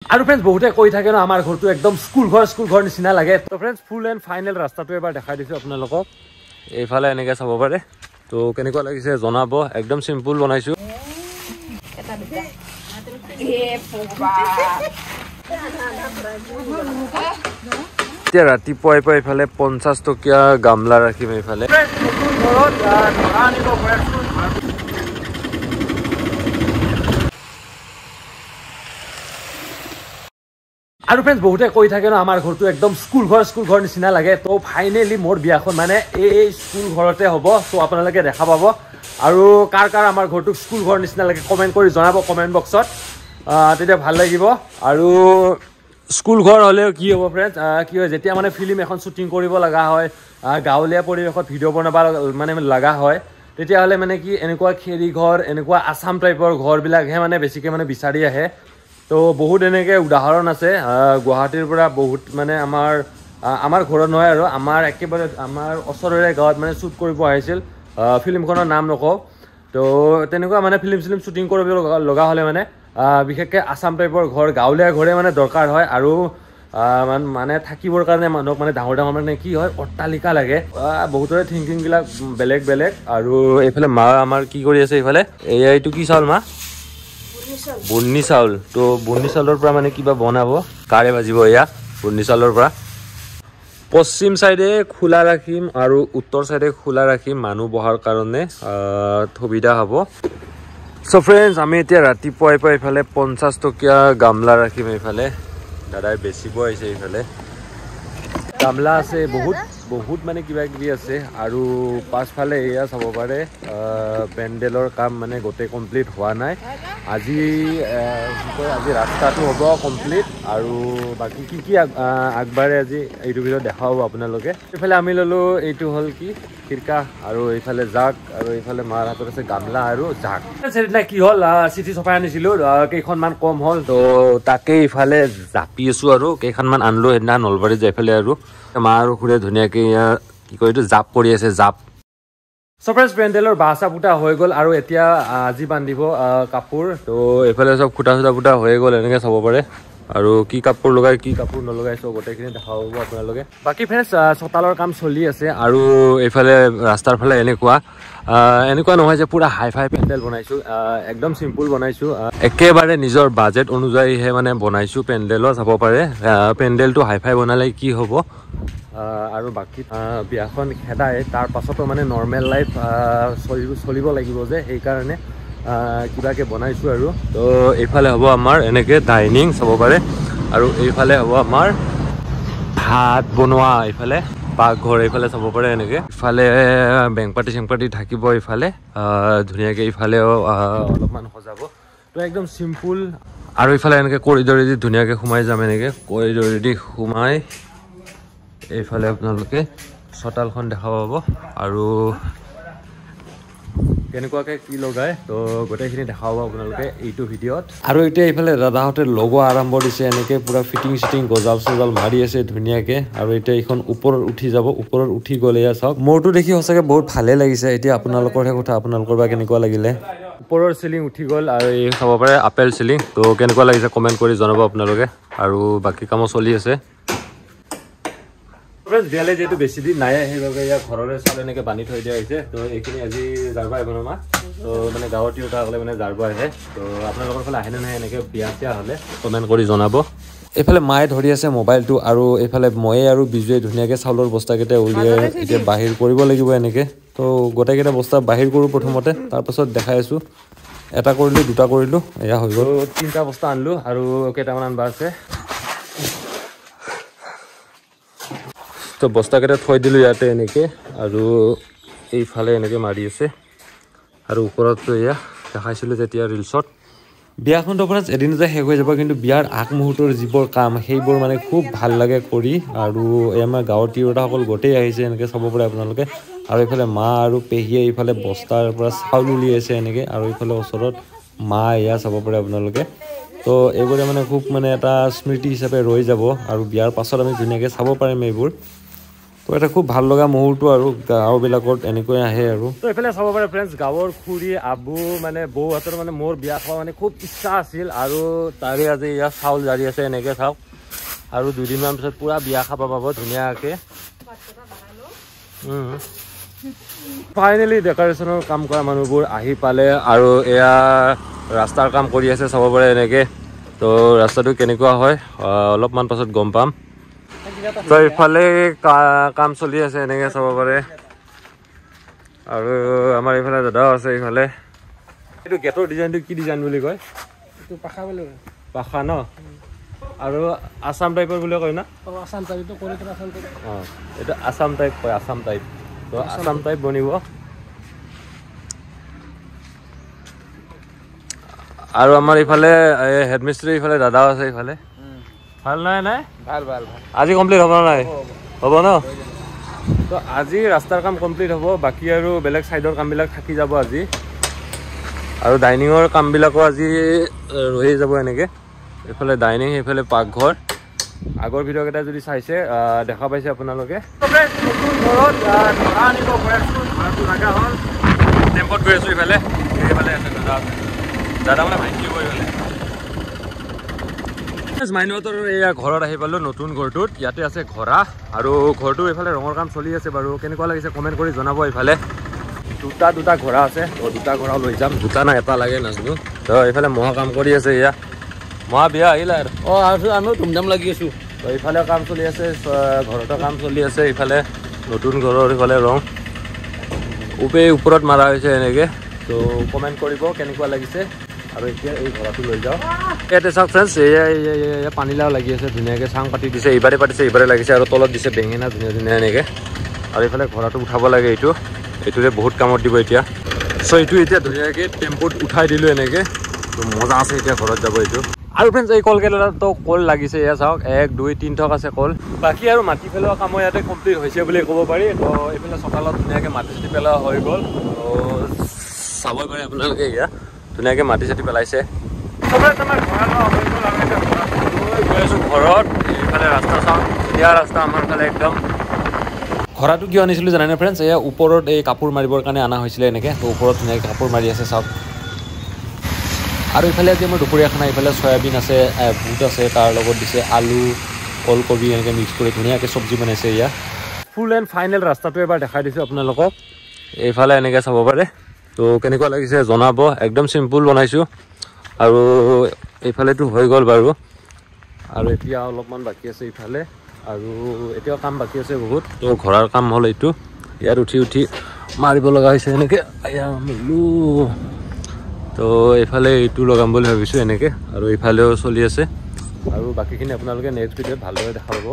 আৰু ফ্ৰেন্ডছ বহুতে কৈ থাকে ন আমাৰ ঘৰটো একদম স্কুল ঘৰ নিচিনা লাগে তো ফ্ৰেন্ডছ ফুল এণ্ড ফাইনেল ৰাস্তাটো এবাৰ দেখাই দিছোঁ আপোনালোকক এইফালে এনেকৈ চাব পাৰে তো কেনেকুৱা লাগিছে জনাব একদম চিম্পুল বনাইছোঁ এতিয়া ৰাতিপুৱাই পৰা এইফালে 50 টকীয়া গামলা ৰাখিম এইফালে আৰু ফ্ৰেন্ডছ বহুতে কৈ থাকে ন আমাৰ ঘৰটো একদম স্কুল ঘৰ নিচিনা লাগে তো ফাইনেলি মোৰ বিয়াখন মানে এই স্কুল ঘৰতে হ'ব তো আপোনালোকে দেখা পাব আৰু কাৰ আমাৰ ঘৰটোক স্কুল ঘৰ নিচিনা লাগে কমেণ্ট কৰি জনাব কমেণ্ট বক্সত তেতিয়া ভাল লাগিব আৰু স্কুল ঘৰ হ'লেও কি হ'ব ফ্ৰেন্ডছ কি হয় যেতিয়া মানে ফিল্ম এখন শ্বুটিং কৰিব লগা হয় গাঁৱলীয়া পৰিৱেশত ভিডিঅ' বনাব মানে লগা হয় তেতিয়াহ'লে মানে কি এনেকুৱা খেৰী ঘৰ এনেকুৱা আছাম টাইপৰ ঘৰবিলাকহে মানে বেছিকৈ মানে বিচাৰি আহে তো বহুত এনেকৈ উদাহৰণ আছে গুৱাহাটীৰ পৰা বহুত মানে আমাৰ ঘৰত নহয় আৰু আমাৰ একেবাৰে আমাৰ ওচৰৰে গাঁৱত মানে শ্বুট কৰিব আহিছিল ফিল্মখনৰ নাম নকওঁ তো তেনেকুৱা মানে ফিল্ম শ্বুটিং কৰিব লগা হ'লে মানে বিশেষকৈ আছাম টাইপৰ ঘৰ গাঁৱলীয়া ঘৰে মানে দৰকাৰ হয় আৰু মানে থাকিবৰ কাৰণে মানুহক মানে ডাঙৰ মানে কি হয় অট্টালিকা লাগে বহুতৰে থিংকিংবিলাক বেলেগ আৰু এইফালে মা আমাৰ কি কৰি আছে এইফালে এইটো কি চাউল মা বুন্নি চাউল তো বুন্নি চাউলৰ পৰা মানে কিবা বনাব কাৰে ভাজিব এয়া বুন্নি চাউলৰ পৰা পশ্চিম চাইডে খোলা ৰাখিম আৰু উত্তৰ চাইডে খোলা ৰাখিম মানুহ বহাৰ কাৰণে সুবিধা হ'ব সো ফ্ৰেন্ডছ আমি এতিয়া ৰাতিপুৱাই পৰা এইফালে 50 টকীয়া গামলা ৰাখিম এইফালে দাদাই বেচিব আহিছে এইফালে গামলা আছে বহুত মানে কিবা কিবি আছে আৰু পাছফালে এয়া চাব পাৰে পেণ্ডেলৰ কাম মানে গোটেই কমপ্লিট হোৱা নাই আজি ৰাস্তাটো হ'ব কমপ্লিট আৰু বাকী কি আগবাৰে আজি এইটো ভিডিঅ' দেখাব আপোনালোকে এইফালে আমি ল'লোঁ এইটো হ'ল কি খিৰকা আৰু এইফালে জাক আৰু এইফালে মাৰ হাতত আছে গামলা আৰু জাক সেইদিনা কি হ'ল চিঠি চপাই আনিছিলোঁ কেইখনমান কম হ'ল তো তাকে ইফালে জাপি আছোঁ আৰু কেইখনমান আনিলোঁ সেইদিনা নলবাৰীত যাই ফালে আৰু মা আৰু খুৰে ধুনীয়াকৈ কি কয় এইটো জাপ কৰি আছে জাপ সো ফ্ৰেন্ডছ পেণ্ডেলৰ বাঁহ চাহ ফুটা হৈ গ'ল আৰু এতিয়া আজি বান্ধিব কাপোৰ তো এইফালে চব খুটা ফুটা হৈ গ'ল এনেকৈ চাব পাৰে আৰু কি কাপোৰ লগাই কি কাপোৰ নলগাই চব গোটেইখিনি দেখা পাব আপোনালোকে বাকী ফ্ৰেন্ডছ চোতালৰ কাম চলি আছে আৰু এইফালে ৰাস্তাৰ ফালে এনেকুৱা নহয় যে পুৰা হাই ফাই পেণ্ডেল বনাইছোঁ একদম চিম্পুল বনাইছোঁ একেবাৰে নিজৰ বাজেট অনুযায়ীহে মানে বনাইছোঁ পেণ্ডেলো চাব পাৰে পেণ্ডেলটো হাই ফাই বনালে কি হ'ব আৰু বাকী বিয়াখন খেদাই তাৰ পাছতো মানে নৰ্মেল লাইফ চলিব লাগিব যে সেইকাৰণে কিবাকৈ বনাইছোঁ আৰু তো এইফালে হ'ব আমাৰ এনেকৈ ডাইনিং চাব পাৰে আৰু এইফালে হ'ব আমাৰ ভাত বনোৱা এইফালে পাকঘৰ এইফালে চাব পাৰে এনেকৈ ইফালে বেংপাৰ্টি চেংপাৰ্টি থাকিব ইফালে ধুনীয়াকৈ ইফালেও অলপমান সজাব তো একদম চিম্পুল আৰু ইফালে এনেকৈ কৰিডৰেদি ধুনীয়াকৈ সোমাই যাম এনেকৈ কৰিডৰেদি সোমাই এইফালে আপোনালোকে চোতালখন দেখা পাব আৰু কেনেকুৱাকৈ কি লগায় তো গোটেইখিনি দেখা পাব আপোনালোকে এইটো ভিডিঅ'ত আৰু এতিয়া এইফালে দাদাহঁতে লগোৱা আৰম্ভ দিছে এনেকৈ পূৰা ফিটিং গজাল চজাল মাৰি আছে ধুনীয়াকৈ আৰু এতিয়া এইখন ওপৰত উঠি যাব ওপৰত উঠি গ'লে এয়া চাওক মোৰটো দেখি সঁচাকৈ বহুত ভালেই লাগিছে এতিয়া আপোনালোকৰহে কথা আপোনালোকৰ বা কেনেকুৱা লাগিলে ওপৰৰ চিলিং উঠি গ'ল আৰু এই চাব পাৰে আপেল চিলিং তো কেনেকুৱা লাগিছে কমেণ্ট কৰি জনাব আপোনালোকে আৰু বাকী কামো চলি আছে বিয়ালে যিহেতু বেছি দিন নাই সেইবাবে ইয়াৰ ঘৰৰে চাউল এনেকৈ বান্ধি থৈ দিয়া হৈছে তো এইখিনি আজি জাৰবা আহিব ন মা তো মানে গাঁৱৰ তিৰোতাসকলে মানে জাৰবা আহে তো আপোনালোকৰ ফালে আহেনে নাহে এনেকৈ বিয়া চিয়া হ'লে কমেণ্ট কৰি জনাব এইফালে মায়ে ধৰি আছে মোবাইলটো আৰু এইফালে ময়ে আৰু বিজুৱে ধুনীয়াকৈ চাউলৰ বস্তাকেইটা উলিয়াই এতিয়া বাহিৰ কৰিব লাগিব এনেকৈ তো গোটেইকেইটা বস্তা বাহিৰ কৰোঁ প্ৰথমতে তাৰপাছত দেখাই আছোঁ এটা কৰিলোঁ দুটা কৰিলোঁ এয়া হৈ গ'ল 3টা বস্তা আনিলোঁ আৰু কেইটামান আনবা আছে তো বস্তাকেইটা থৈ দিলোঁ ইয়াতে এনেকৈ আৰু এইফালে এনেকৈ মাৰি আছে আৰু ওপৰততো এয়া দেখাইছিলোঁ তেতিয়া ৰিলছত বিয়াখনটো আপোনাৰ এদিনতে শেষ হৈ যাব কিন্তু বিয়াৰ আগমুহূৰ্তৰ যিবোৰ কাম সেইবোৰ মানে খুব ভাল লাগে কৰি আৰু আমাৰ গাঁৱৰ তিৰোতাসকল গোটেই আহিছে এনেকৈ চাব পাৰে আপোনালোকে আৰু এইফালে মা আৰু পেহীয়ে এইফালে বস্তাৰ পৰা চাউল উলিয়াইছে এনেকৈ আৰু এইফালে ওচৰত মা এয়া চাব পাৰে আপোনালোকে তো এইবোৰে মানে খুব মানে এটা স্মৃতি হিচাপে ৰৈ যাব আৰু বিয়াৰ পাছত আমি ধুনীয়াকৈ চাব পাৰিম এইবোৰ এটা খুব ভাল লগা মুহূৰ্ত আৰু গাঁওবিলাকত এনেকৈ আহে আৰু তো এইফালে চাব পাৰে ফ্ৰেণ্ডছ গাঁৱৰ খুৰী আবু মানে বৌহঁতৰ মানে মোৰ বিয়া খোৱা মানে খুব ইচ্ছা আছিল আৰু তাৰে আজি ইয়াত চাউল জাৰি আছে এনেকৈ চাওক আৰু দুদিনমান পিছত পুৰা বিয়া খাব পাব ধুনীয়াকৈ ফাইনেলি ডেকৰেশ্যনৰ কাম কৰা মানুহবোৰ আহি পালে আৰু এয়া ৰাস্তাৰ কাম কৰি আছে চাব পাৰে এনেকৈ তো ৰাস্তাটো কেনেকুৱা হয় অলপমান পাছত গম পাম তো ইফালে কাম চলি আছে এনেকৈ চাব পাৰে আৰু আমাৰ এইফালে দাদাও আছে এইফালে এইটো গেটৰ ডিজাইনটো কি ডিজাইন বুলি কয় এইটো পাখা বুলি কয় পাখা ন আৰু আসাম টাইপৰ বুলি কয় না আসাম টাইপ এইটো কৰে আসাম টাইপ এইটো আসাম টাইপ কয় আসাম টাইপ তো আসাম টাইপ বনিব আৰু আমাৰ ইফালে হেডমিস্ত্ৰী ইফালে দাদাও আছে ইফালে ভাল নাই নাই ভাল ভাল আজি কমপ্লিট হ'ব নাই হ'ব ন তো আজি ৰাস্তাৰ কাম কমপ্লিট হ'ব বাকী আৰু বেলেগ ছাইডৰ কামবিলাক থাকি যাব আজি আৰু ডাইনিঙৰ কামবিলাকো আজি ৰৈ যাব এনেকৈ এইফালে ডাইনিং সেইফালে পাকঘৰ আগৰ ভিডিঅ'কেইটা যদি চাইছে দেখা পাইছে আপোনালোকে টেম্পত গৈ আছোঁ ইফালে এইফালে আছে দাদা মানে ভাইটি গৈ গ'লে মাইনহঁতৰ এয়া ঘৰত আহি পালোঁ নতুন ঘৰটোত ইয়াতে আছে ঘোঁৰা আৰু ঘৰটো এইফালে ৰঙৰ কাম চলি আছে বাৰু কেনেকুৱা লাগিছে কমেণ্ট কৰি জনাব এইফালে দুটা ঘোঁৰা আছে দুটা ঘোঁৰা লৈ যাম দুটা না এটা লাগে নাজানো তো এইফালে মহা কাম কৰি আছে এয়া মহা বিয়া আহিলে আৰু আমিও ধুমধাম লাগি আছোঁ তো এইফালে কাম চলি আছে ঘৰতো কাম চলি আছে ইফালে নতুন ঘৰৰ ইফালে ৰং ওপৰত মাৰা হৈছে এনেকৈ তো কমেণ্ট কৰিব কেনেকুৱা লাগিছে আৰু এতিয়া এই ঘোঁৰাটো লৈ যাওঁ ইয়াতে চাওক ফ্ৰেণ্ডছ এয়া পানীলাও লাগি আছে ধুনীয়াকৈ চাং পাতি দিছে ইবাৰে পাতিছে ইবাৰে লাগিছে আৰু তলত দিছে বেঙেনা ধুনীয়া ধুনীয়া এনেকৈ আৰু এইফালে ঘোঁৰাটো উঠাব লাগে এইটোৰে বহুত কামত দিব এতিয়া চ' এইটো এতিয়া ধুনীয়াকৈ টেম্পুত উঠাই দিলোঁ এনেকৈ তো মজা আছে এতিয়া ঘৰত যাব এইটো আৰু ফ্ৰেণ্ডছ এই কলকেইটাতো কল লাগিছে এয়া চাওক 1 2 3 ঠক আছে কল বাকী আৰু মাটি পেলোৱা কামো ইয়াতে কমপ্লিট হৈছে বুলি ক'ব পাৰি তো এইফালে চকালত ধুনীয়াকৈ মাটি চাটি পেলোৱা হৈ গ'ল তো চাব পাৰে আপোনালোকে এয়া ধুনীয়াকৈ মাটি চাটি পেলাইছে গৈ আছোঁ ঘৰত এইফালে ৰাস্তা চাওঁ ধুনীয়া ৰাস্তা আমাৰ ফালে একদম ঘোঁৰাটো কিয় আনিছিলোঁ জানেনে ফ্ৰেণ্ডছ এয়া ওপৰত এই কাপোৰ মাৰিবৰ কাৰণে অনা হৈছিলে এনেকৈ তো ওপৰত ধুনীয়াকৈ কাপোৰ মাৰি আছে চাওক আৰু ইফালে আজি আমাৰ দুপৰীয়া খানা ইফালে চয়াবিন আছে বুট আছে তাৰ লগত দিছে আলু ওলকবি এনেকৈ মিক্স কৰি ধুনীয়াকৈ চব্জি বনাইছে এয়া ফুল এণ্ড ফাইনেল ৰাস্তাটো এবাৰ দেখাই দিছোঁ আপোনালোকক এইফালে এনেকৈ চাব পাৰে তো কেনেকুৱা লাগিছে জনাব একদম চিম্পুল বনাইছোঁ আৰু এইফালেতো হৈ গ'ল বাৰু আৰু এতিয়া অলপমান বাকী আছে ইফালে আৰু এতিয়াও কাম বাকী আছে বহুত তো ঘোঁৰাৰ কাম হ'ল এইটো ইয়াত উঠি মাৰিব লগা হৈছে এনেকৈ মিলো তো এইফালে এইটো লগাম বুলি ভাবিছোঁ এনেকৈ আৰু এইফালেও চলি আছে আৰু বাকীখিনি আপোনালোকে নেক্সট ভিডিঅ'ত ভালদৰে দেখা পাব